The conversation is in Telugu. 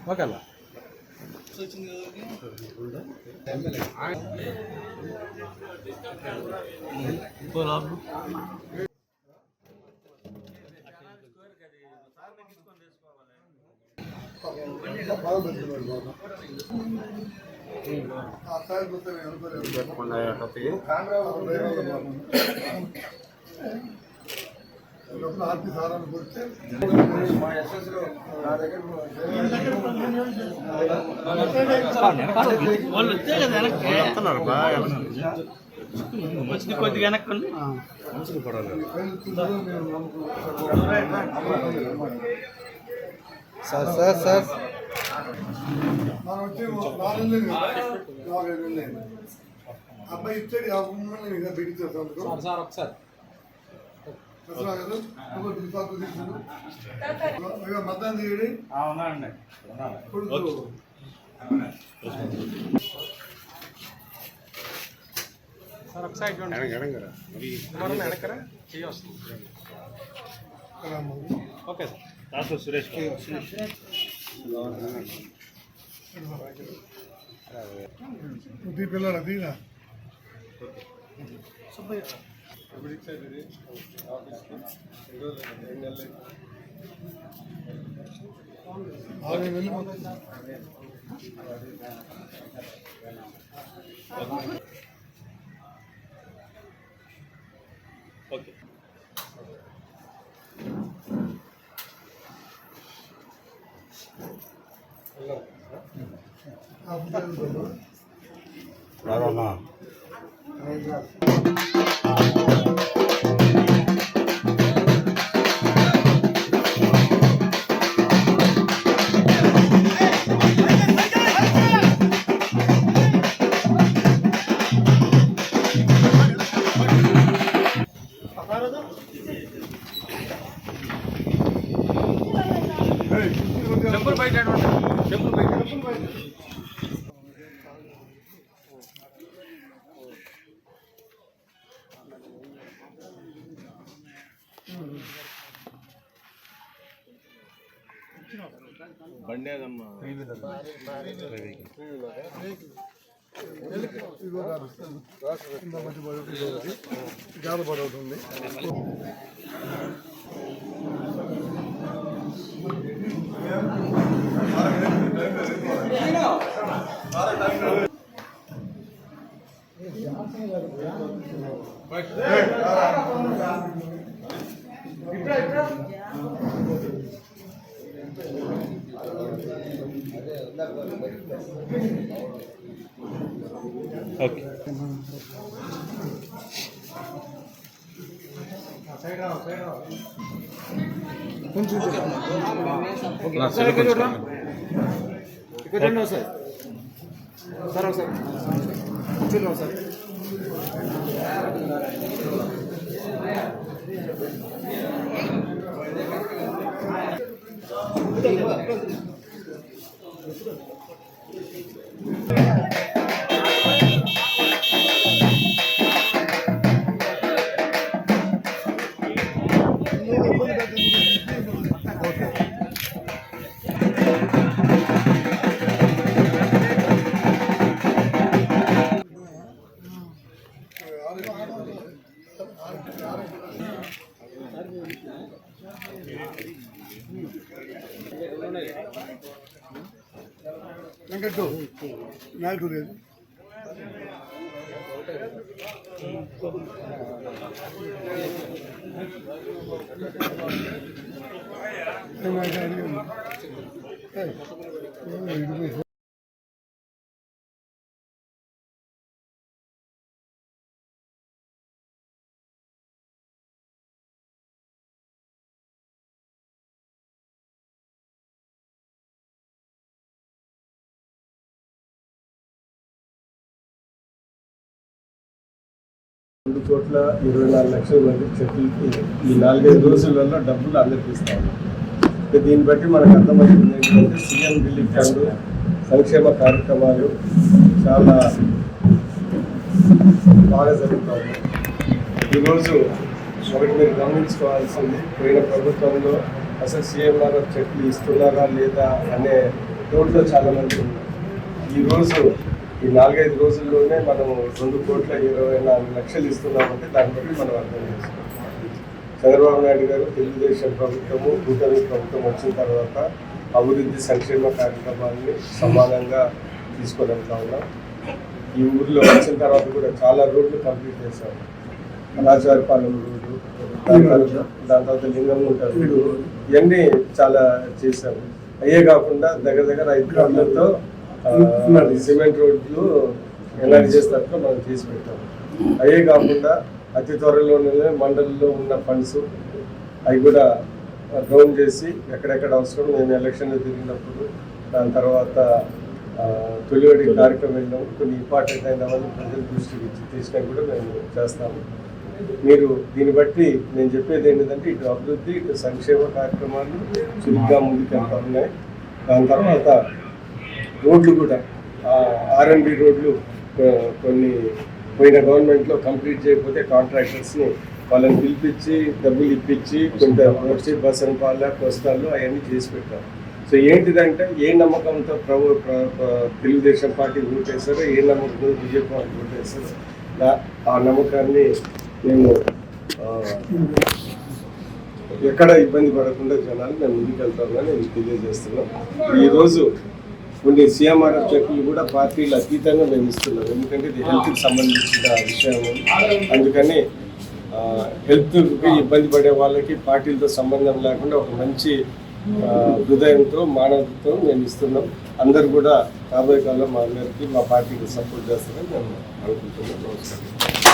ఓకేనా కొద్దిగా వెనక్కి సార్ సార్ సార్ అబ్బాయి ఇచ్చాడు సార్ ఒకసారి మద్దతు తీయడి సార్ ఒకసారి వెనకరా చెయ్యి వస్తుంది. ఓకే సార్ దాంట్లో సురేష్ పిల్లలు తీరా ఓకే రామా టెంపుల్ బయట టెంపుల్ బయట బండేదమ్మా జాలపడుతుంది ఓకే కొంచెం సార్ సార్ ఒకసారి కూర్చున్నాం సార్ వెంకట్టు నాలుగు లేదు ₹2,24,00,000 మంది చెట్లకి ఈ 4-5 రోజులలో డబ్బులు అందరికి ఇస్తాము. దీన్ని బట్టి మనకు అర్థమవుతుంది ఏంటంటే సీఎం రిలీఫ్ ఫండ్ సంక్షేమ కార్యక్రమాలు చాలా బాగా జరుగుతూ ఉంది. ఈరోజు ఒకటి మీరు గమనించుకోవాల్సింది, పోయిన ప్రభుత్వంలో అసలు సీఎంఆర్ఎఫ్ చెట్లు ఇస్తున్నారా లేదా అనే డౌట్లో చాలామంది ఉన్నారు. ఈరోజు ఈ 4-5 రోజుల్లోనే మనం 2,24,00,000 ఇస్తున్నామంటే దాన్ని బట్టి మనం అర్థం చేసుకోవాలి. చంద్రబాబు నాయుడు గారు తెలుగుదేశం ప్రభుత్వము కూటమి ప్రభుత్వం వచ్చిన తర్వాత అభివృద్ధి సంక్షేమ కార్యక్రమాన్ని సమానంగా తీసుకువెళ్తా ఉన్నాం. ఈ ఊర్లో వచ్చిన తర్వాత కూడా చాలా రోడ్లు కంప్లీట్ చేశాం. రాజారిపాలెం రోడ్డు, దాని తర్వాత లింగంగుంట రోడ్డు, ఇవన్నీ చాలా చేశాము. అయ్యే కాకుండా దగ్గర దగ్గర 5 కోట్లతో సిమెంట్ రోడ్లు ఎలాంటి చేస్తారో మనం చేసి పెట్టాము. అయ్యే కాకుండా అతి త్వరలోనే మండలిలో ఉన్న ఫండ్స్ అవి కూడా డౌన్ చేసి ఎక్కడెక్కడ అవసరం మేము ఎలక్షన్లో తిరిగినప్పుడు దాని తర్వాత తొలివడి కార్యక్రమం వెళ్ళాము. కొన్ని ఇంపార్టెంట్ అయిన వాళ్ళు ప్రజల దృష్టికి ఇచ్చి తీసుకొని కూడా మేము చేస్తాము. మీరు దీన్ని బట్టి నేను చెప్పేది ఏంటంటే ఇటు అభివృద్ధి ఇటు సంక్షేమ కార్యక్రమాలు చురుగ్గా ముందుకెళ్తా ఉన్నాయి. దాని తర్వాత రోడ్లు కూడా R&B రోడ్లు కొన్ని పోయిన గవర్నమెంట్లో కంప్లీట్ చేయకపోతే కాంట్రాక్టర్స్ని వాళ్ళని పిలిపించి డబ్బులు ఇప్పించి కొంత వచ్చి బసనపాల కోస్తాలు అవన్నీ చేసి పెట్టారు. సో ఏంటిదంటే ఏ నమ్మకంతో తెలుగుదేశం పార్టీ ఓటేస్తారో, ఏ నమ్మకంతో బీజేపీ పార్టీ ఓటేస్తారో ఆ నమ్మకాన్ని మేము ఎక్కడ ఇబ్బంది పడకుండా జనాలు మేము ముందుకెళ్తామని నేను తెలియజేస్తున్నాం. ఈరోజు కొన్ని సీఎంఆర్ఎఫ్ చెక్కులు కూడా పార్టీలు అతీతంగా మేము ఇస్తున్నాం. ఎందుకంటే ఇది హెల్త్కి సంబంధించిన విషయం. అందుకని హెల్త్కి ఇబ్బంది పడే వాళ్ళకి పార్టీలతో సంబంధం లేకుండా ఒక మంచి హృదయంతో మానవతతో మేము ఇస్తున్నాం. అందరు కూడా రాబోయే కాలంలో మా అందరికీ మా పార్టీకి సపోర్ట్ చేస్తారని మేము అనుకుంటున్నాం. నమస్కారం.